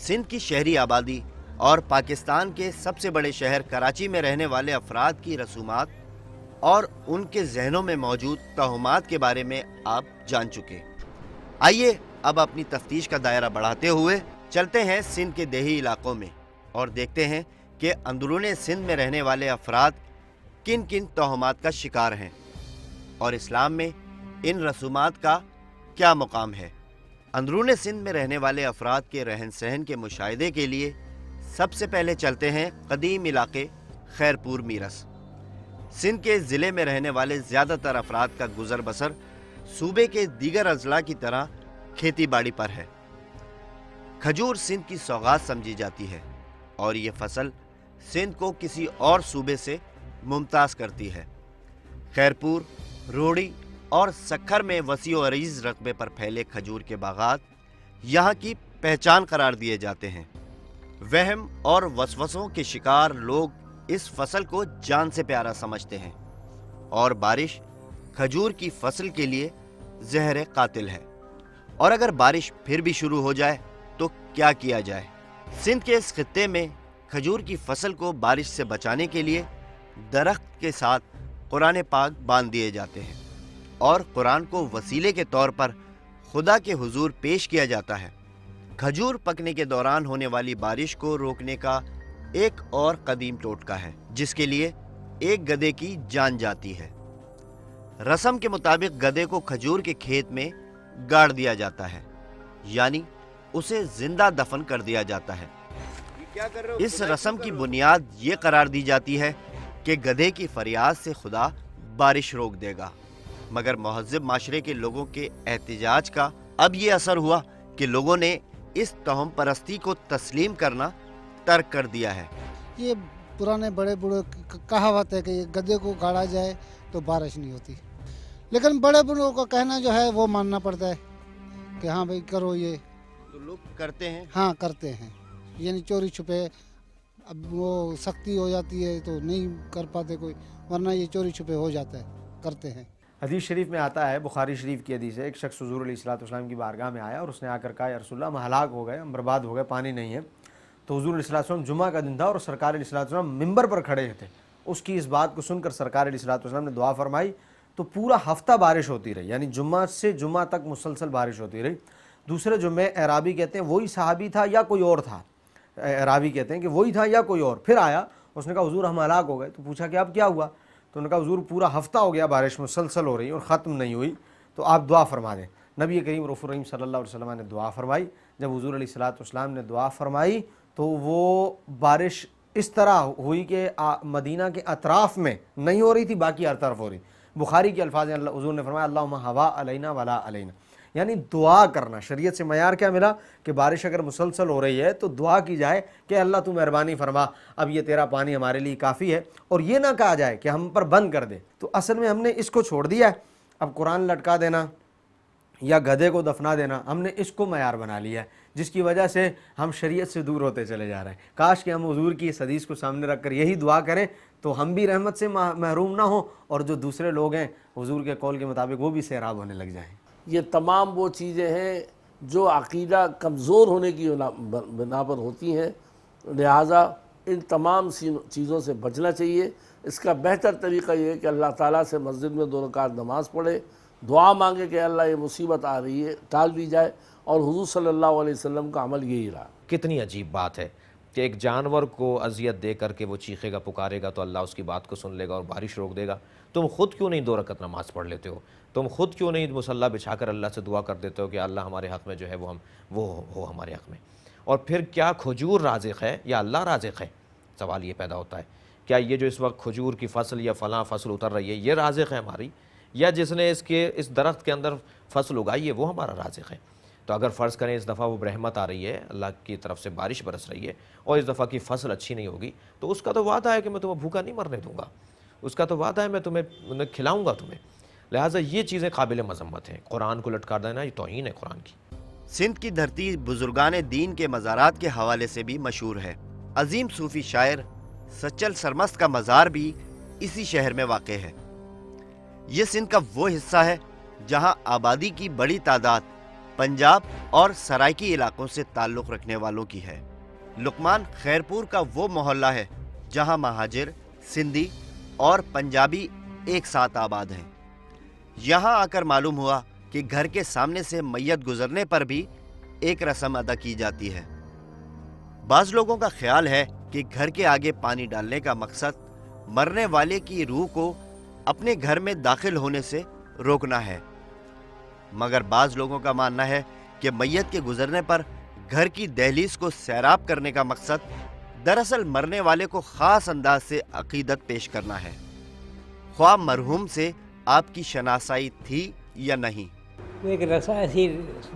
سندھ کی شہری آبادی اور پاکستان کے سب سے بڑے شہر کراچی میں رہنے والے افراد کی رسومات اور ان کے ذہنوں میں موجود توہمات کے بارے میں آپ جان چکے۔ آئیے اب اپنی تفتیش کا دائرہ بڑھاتے ہوئے چلتے ہیں سندھ کے دیہی علاقوں میں اور دیکھتے ہیں کہ اندرون سندھ میں رہنے والے افراد کن کن توہمات کا شکار ہیں اور اسلام میں ان رسومات کا کیا مقام ہے۔ اندرون سندھ میں رہنے والے افراد کے رہن سہن کے مشاہدے کے لیے سب سے پہلے چلتے ہیں قدیم علاقے خیرپور میرس۔ سندھ کے ضلع میں رہنے والے زیادہ تر افراد کا گزر بسر صوبے کے دیگر اضلاع کی طرح کھیتی باڑی پر ہے۔ کھجور سندھ کی سوغات سمجھی جاتی ہے اور یہ فصل سندھ کو کسی اور صوبے سے ممتاز کرتی ہے۔ خیرپور، روڑی اور سکھر میں وسیع و عریض رقبے پر پھیلے کھجور کے باغات یہاں کی پہچان قرار دیے جاتے ہیں۔ وہم اور وسوسوں کے شکار لوگ اس فصل کو جان سے پیارا سمجھتے ہیں اور بارش کھجور کی فصل کے لیے زہر قاتل ہے، اور اگر بارش پھر بھی شروع ہو جائے تو کیا کیا جائے۔ سندھ کے اس خطے میں کھجور کی فصل کو بارش سے بچانے کے لیے درخت کے ساتھ قرآن پاک باندھ دیے جاتے ہیں اور قرآن کو وسیلے کے طور پر خدا کے حضور پیش کیا جاتا ہے۔ کھجور پکنے کے دوران ہونے والی بارش کو روکنے کا ایک اور قدیم ٹوٹکا ہے جس کے لیے ایک گدھے کی جان جاتی ہے۔ رسم کے مطابق گدھے کو کھجور کے کھیت میں گاڑ دیا جاتا ہے، یعنی اسے زندہ دفن کر دیا جاتا ہے۔ اس رسم کی بنیاد یہ قرار دی جاتی ہے کہ گدھے کی فریاد سے خدا بارش روک دے گا، مگر مہذب معاشرے کے لوگوں کے احتجاج کا اب یہ اثر ہوا کہ لوگوں نے اس توہم پرستی کو تسلیم کرنا ترک کر دیا ہے۔ یہ پرانے بڑے بوڑھے کہاوت ہے کہ گدھے کو گاڑا جائے تو بارش نہیں ہوتی، لیکن بڑے بوڑھوں کا کہنا جو ہے وہ ماننا پڑتا ہے کہ ہاں بھائی کرو، یہ تو لوگ کرتے ہیں۔ ہاں کرتے ہیں، یعنی چوری چھپے اب وہ سختی ہو جاتی ہے تو نہیں کر پاتے کوئی، ورنہ یہ چوری چھپے ہو جاتا ہے، کرتے ہیں۔ حدیث شریف میں آتا ہے، بخاری شریف کی حدیث ہے، ایک شخص حضور علیہ الصلوۃ والسلام کی بارگاہ میں آیا اور اس نے آ کر کہا یا رسول اللہ ہم ہلاک ہو گئے، ہم برباد ہو گئے، پانی نہیں ہے۔ تو حضور علیہ الصلوۃ والسلام جمعہ کا دن تھا اور سرکار علیہ الصلوۃ والسلام ممبر پر کھڑے تھے۔ اس کی اس بات کو سن کر سرکار علیہ الصلوۃ والسلام نے دعا فرمائی تو پورا ہفتہ بارش ہوتی رہی، یعنی جمعہ سے جمعہ تک مسلسل بارش ہوتی رہی۔ دوسرے جمعے اعرابی کہتے ہیں وہی صحابی تھا یا کوئی اور تھا، اعرابی کہتے ہیں کہ وہی تھا یا کوئی اور، پھر آیا، اس نے کہا حضور ہم ہلاک ہو گئے۔ تو پوچھا کہ اب کیا ہوا؟ تو انہوں نے کہا حضور پورا ہفتہ ہو گیا بارش مسلسل ہو رہی اور ختم نہیں ہوئی، تو آپ دعا فرما دیں۔ نبی کریم رؤوف الرحیم صلی اللہ علیہ وسلم نے دعا فرمائی۔ جب حضور علیہ الصلوۃ والسلام نے دعا فرمائی تو وہ بارش اس طرح ہوئی کہ مدینہ کے اطراف میں نہیں ہو رہی تھی، باقی ہر طرف ہو رہی۔ بخاری کے الفاظ ہیں، حضور نے فرمایا اللہم ہوا علینا ولا علینا، یعنی دعا کرنا۔ شریعت سے معیار کیا ملا کہ بارش اگر مسلسل ہو رہی ہے تو دعا کی جائے کہ اللہ تو مہربانی فرما، اب یہ تیرا پانی ہمارے لیے کافی ہے، اور یہ نہ کہا جائے کہ ہم پر بند کر دے۔ تو اصل میں ہم نے اس کو چھوڑ دیا ہے، اب قرآن لٹکا دینا یا گدھے کو دفنا دینا ہم نے اس کو معیار بنا لیا ہے، جس کی وجہ سے ہم شریعت سے دور ہوتے چلے جا رہے ہیں۔ کاش کہ ہم حضور کی اس حدیث کو سامنے رکھ کر یہی دعا کریں تو ہم بھی رحمت سے محروم نہ ہوں، اور جو دوسرے لوگ ہیں حضور کے قول کے مطابق وہ بھی سیراب ہونے لگ جائیں۔ یہ تمام وہ چیزیں ہیں جو عقیدہ کمزور ہونے کی بنا پر ہوتی ہیں، لہٰذا ان تمام چیزوں سے بچنا چاہیے۔ اس کا بہتر طریقہ یہ ہے کہ اللہ تعالیٰ سے مسجد میں 2 رکعت نماز پڑھے، دعا مانگے کہ اللہ یہ مصیبت آ رہی ہے ٹال دی جائے، اور حضور صلی اللہ علیہ وسلم کا عمل یہی رہا۔ کتنی عجیب بات ہے کہ ایک جانور کو اذیت دے کر کے وہ چیخے گا، پکارے گا تو اللہ اس کی بات کو سن لے گا اور بارش روک دے گا۔ تم خود کیوں نہیں 2 رکعت نماز پڑھ لیتے ہو؟ تم خود کیوں نہیں مصلی بچھا کر اللہ سے دعا کر دیتے ہو کہ اللہ ہمارے حق میں جو ہے وہ ہو ہمارے حق میں؟ اور پھر کیا کھجور رازق ہے یا اللہ رازق ہے؟ سوال یہ پیدا ہوتا ہے، کیا یہ جو اس وقت کھجور کی فصل یا فلاں فصل اتر رہی ہے یہ رازق ہے ہماری، یا جس نے اس درخت کے اندر فصل اگائی ہے وہ ہمارا رازق ہے؟ تو اگر فرض کریں اس دفعہ وہ رحمت آ رہی ہے، اللہ کی طرف سے بارش برس رہی ہے، اور اس دفعہ کی فصل اچھی نہیں ہوگی، تو اس کا تو وعدہ ہے کہ میں تمہیں بھوکا نہیں مرنے دوں گا، اس کا تو وعدہ ہے میں تمہیں کھلاؤں گا تمہیں۔ لہٰذا یہ چیزیں قابل مذمت ہیں، قرآن کو لٹکا دینا یہ توہین ہے قرآن کی۔ سندھ کی دھرتی بزرگان دین کے مزارات کے حوالے سے بھی مشہور ہے۔ عظیم صوفی شاعر سچل سرمست کا مزار بھی اسی شہر میں واقع ہے۔ یہ سندھ کا وہ حصہ ہے جہاں آبادی کی بڑی تعداد पंजाब और सराइकी इलाकों से ताल्लुक़ रखने वालों की है। लुकमान खैरपुर का वो मोहल्ला है जहां महाजिर, सिंधी और पंजाबी एक साथ आबाद हैं। यहां आकर मालूम हुआ कि घर के सामने से मैयत गुजरने पर भी एक रस्म अदा की जाती है। बाज़ लोगों का ख्याल है कि घर के आगे पानी डालने का मकसद मरने वाले की रूह को अपने घर में दाखिल होने से रोकना है, मगर बाज़ लोगों का मानना है कि मैयत के गुजरने पर घर की दहलीज को सैराब करने का मकसद दरअसल मरने वाले को ख़ास अंदाज से अकीदत पेश करना है, ख्वाह मरहूम से आपकी शनासाई थी या नहीं। वो एक रसा ऐसी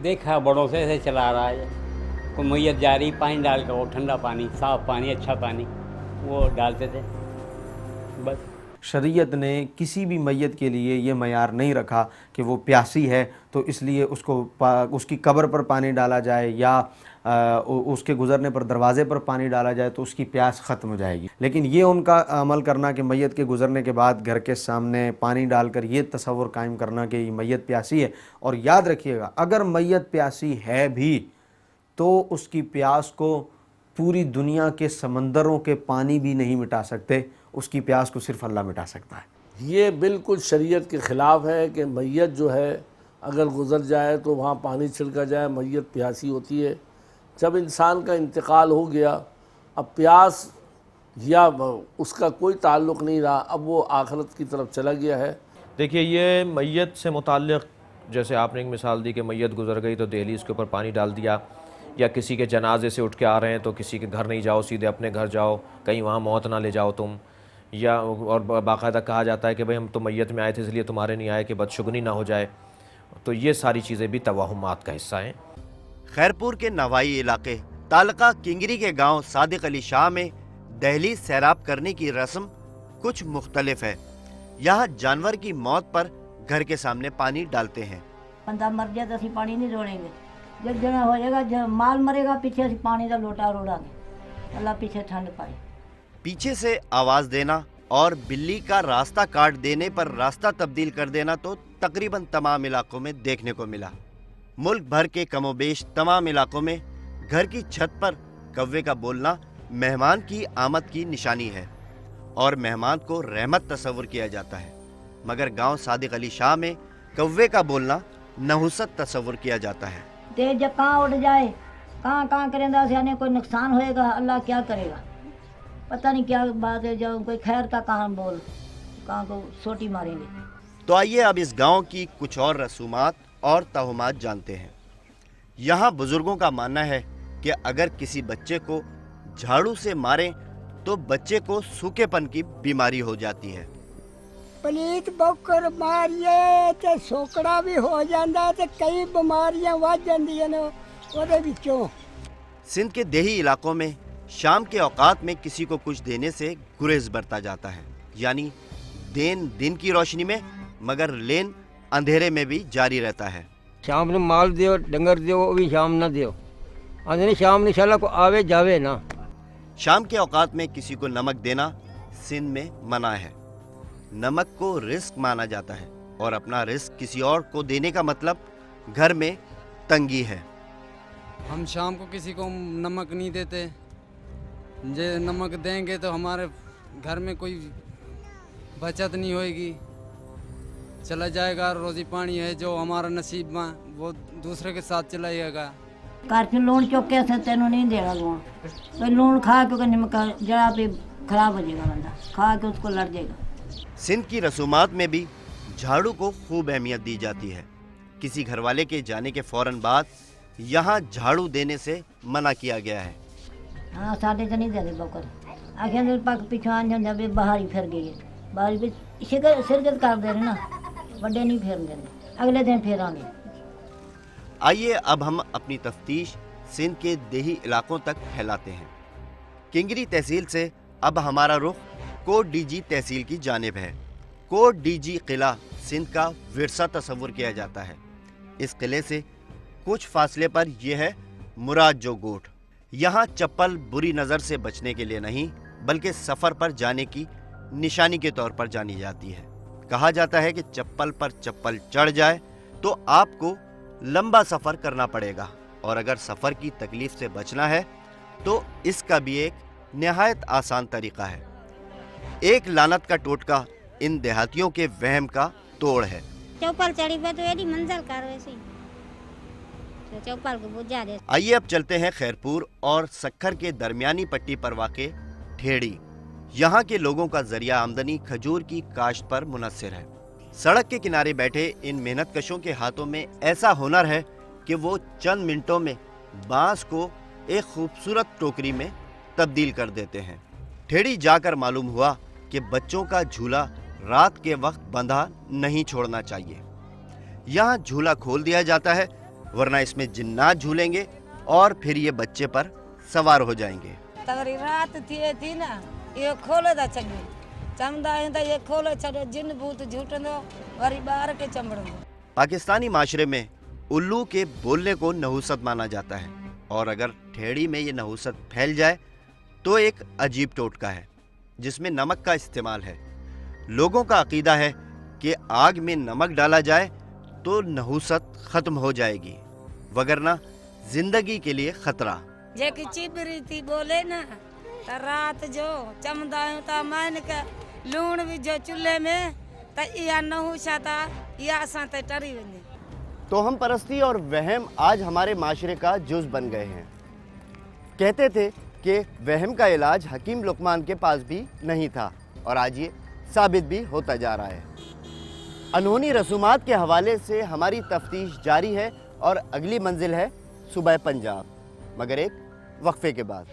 देखा बड़ों से ऐसे चला रहा है, कोई मैयत जा रही, पानी डाल कर, वो ठंडा पानी, साफ़ पानी, अच्छा पानी वो डालते थे बस। शरीयत ने किसी भी मैयत के लिए ये मयार नहीं रखा कि वो प्यासी है तो इसलिए उसकी कब्र पर पानी डाला जाए या उसके गुज़रने पर दरवाज़े पर पानी डाला जाए तो उसकी प्यास ख़त्म हो जाएगी। लेकिन ये उनका अमल करना कि मैयत के गुज़रने के बाद घर के सामने पानी डालकर ये तसव्वुर कायम करना कि मैयत प्यासी है, और याद रखिएगा अगर मैयत प्यासी है भी तो उसकी प्यास को पूरी दुनिया के समंदरों के पानी भी नहीं मिटा सकते, उसकी प्यास को सिर्फ अल्लाह मिटा सकता है। ये बिल्कुल शरीयत के ख़िलाफ़ है कि मैयत जो है अगर गुज़र जाए तो वहाँ पानी छिड़का जाए, मैयत प्यासी होती है। जब इंसान का इंतकाल हो गया, अब प्यास या उसका कोई ताल्लुक़ नहीं रहा, अब वो आखिरत की तरफ चला गया है। देखिए, ये मैयत से मुताल्लिक़ जैसे आपने एक मिसाल दी कि मैयत गुज़र गई तो दहलीज के ऊपर पानी डाल दिया, या किसी के जनाजे से उठ के आ रहे हैं तो किसी के घर नहीं जाओ, सीधे अपने घर जाओ, कहीं वहाँ मौत ना ले जाओ तुम, या और बाकायदा कहा जाता है कि भाई हम तो मैयत में आए थे इसलिए तुम्हारे नहीं आए कि बदशुगनी ना हो जाए। तो ये सारी चीज़ें भी तवाहुमात का हिस्सा हैं। खैरपुर के नवाई इलाके तालका किंगरी के गांव सादिक अली शाह में दहलीज सैराब करने की रस्म कुछ मुख्तलिफ है। यहाँ जानवर की मौत पर घर के सामने पानी डालते हैं। बंदा मर जाए तो असी पानी नहीं रोड़ेंगे, जब जना हो जाएगा, जब माल मरेगा पीछे असी पानी का लोटा रोड़ांगे, अल्लाह पीछे ठंड पाए। पीछे से आवाज़ देना और बिल्ली का रास्ता काट देने पर रास्ता तब्दील कर देना तो तकरीबन तमाम इलाकों में देखने को मिला। मुल्क भर के कमोबेश तमाम इलाकों में घर की छत पर कौवे का बोलना मेहमान की आमद की निशानी है और मेहमान को रहमत तस्वुर किया जाता है, मगर गांव सादिक अली शाह में कौवे का बोलना नहुसत तस्वुर किया जाता है। तेज जब कहाँ उड़ जाए, कहाँ करेंदा सियाने, कोई नुकसान होएगा, अल्लाह क्या करेगा, पता नहीं क्या बात है, जब कोई खैर का कहाँ बोल, कहाँ को सोटी मारेंगे। तो आइए अब इस गांव की कुछ और रसूमात और तहुमात जानते हैं। यहाँ बुजुर्गों का मानना है कि अगर किसी बच्चे को झाड़ू से मारें तो बच्चे को सूखेपन की बीमारी हो जाती है। पलीत बकर मारिए ते सोकड़ा भी हो जाता ते कई बीमारियां वध जांदियां ने ओदे विचों। सिंध के देही इलाकों में शाम के औकात में किसी को कुछ देने से गुरेज बरता जाता है, यानी देन दिन की रोशनी में मगर लेन अंधेरे में भी जारी रहता है। शाम ने माल दियो, डंगर दियो, वो भी शाम ना दियो, अंधेरे शाम ने शाला को आवे जावे ना। शाम के औकात में किसी को नमक देना सिंध में मना है। नमक को रिस्क माना जाता है और अपना रिस्क किसी और को देने का मतलब घर में तंगी है। हम शाम को किसी को नमक नहीं देते, जे नमक देंगे तो हमारे घर में कोई बचत नहीं होएगी, चला जाएगा, रोजी पानी है जो हमारा नसीब में वो दूसरे के साथ चला जाएगा। घर के लून चौके से तेनों नहीं देगा लून, तो लून खा के नमक जरा पे खराब हो जाएगा, बंदा खा के उसको लड़ जाएगा। सिंध की रसूमात में भी झाड़ू को खूब अहमियत दी जाती है। किसी घरवाले के जाने के फौरन बाद यहाँ झाड़ू देने से मना किया गया है। हाँ साढ़े तो नहीं देते बकर, आखिर पक पिछान जब बाहर ही फिर गई है, बाहर भी शिरकत कर दे रहे ना, बड़े नहीं फेर देते, अगले दिन फेरांगे। आइए अब हम अपनी तफ्तीश सिंध के देही इलाकों तक फैलाते हैं। किंगरी तहसील से अब हमारा रुख कोट डीजी तहसील की जानिब है। कोट डीजी किला सिंध का विरसा तस्वुर किया जाता है। इस किले से कुछ फासले पर यह है मुराद जो गोठ। यहाँ चप्पल बुरी नज़र से बचने के लिए नहीं बल्कि सफ़र पर जाने की निशानी के तौर पर जानी जाती है। कहा जाता है कि चप्पल पर चप्पल चढ़ जाए तो आपको लंबा सफ़र करना पड़ेगा और अगर सफ़र की तकलीफ से बचना है तो इसका भी एक निहायत आसान तरीका है। एक लानत का टोटका इन देहातियों के वहम का तोड़ है। चौपाल चढ़ी पे तो एडी मंजिल कर वैसे तो चौपाल को बुझा दे। आइए अब चलते हैं खैरपुर और सक्खर के दरमियानी पट्टी पर वाक़े ठेड़ी। यहाँ के लोगों का जरिया आमदनी खजूर की काश्त पर मुनहसर है। सड़क के किनारे बैठे इन मेहनतकशों के हाथों में ऐसा हुनर है कि वो चंद मिनटों में बांस को एक खूबसूरत टोकरी में तब्दील कर देते हैं। ठेड़ी जाकर मालूम हुआ कि बच्चों का झूला रात के वक्त बंधा नहीं छोड़ना चाहिए। यहाँ झूला खोल दिया जाता है वरना इसमें जिन्नात झूलेंगे और फिर ये बच्चे पर सवार हो जाएंगे। तगड़ी रात थी ना ये खोले दा चंगे चमदा ये खोले छड़ो जिन भूत झूठंदो वरी बाहर के चंबड़ो। पाकिस्तानी माशरे में उल्लू के बोलने को नहुसत माना जाता है और अगर ठेड़ी में ये नहुसत फैल जाए तो एक अजीब टोटका है जिसमें नमक का इस्तेमाल है। लोगों का अकीदा है कि आग में नमक डाला जाए तो नहुसत खत्म हो जाएगी वगरना जिंदगी के लिए खतरा। जे की चिबरी थी बोले ना तो रात जो चमदायूं ता मान के लूण भी जो चूल्हे में त या नहुसता या साथे टरी वने। तो हम परस्ती और वहम आज हमारे माशरे का जुज बन गए हैं। कहते थे कि वहम का इलाज हकीम लुकमान के पास भी नहीं था और आज ये साबित भी होता जा रहा है। अनहोनी रसूमात के हवाले से हमारी तफ्तीश जारी है और अगली मंजिल है सुबह पंजाब, मगर एक वक्फे के बाद।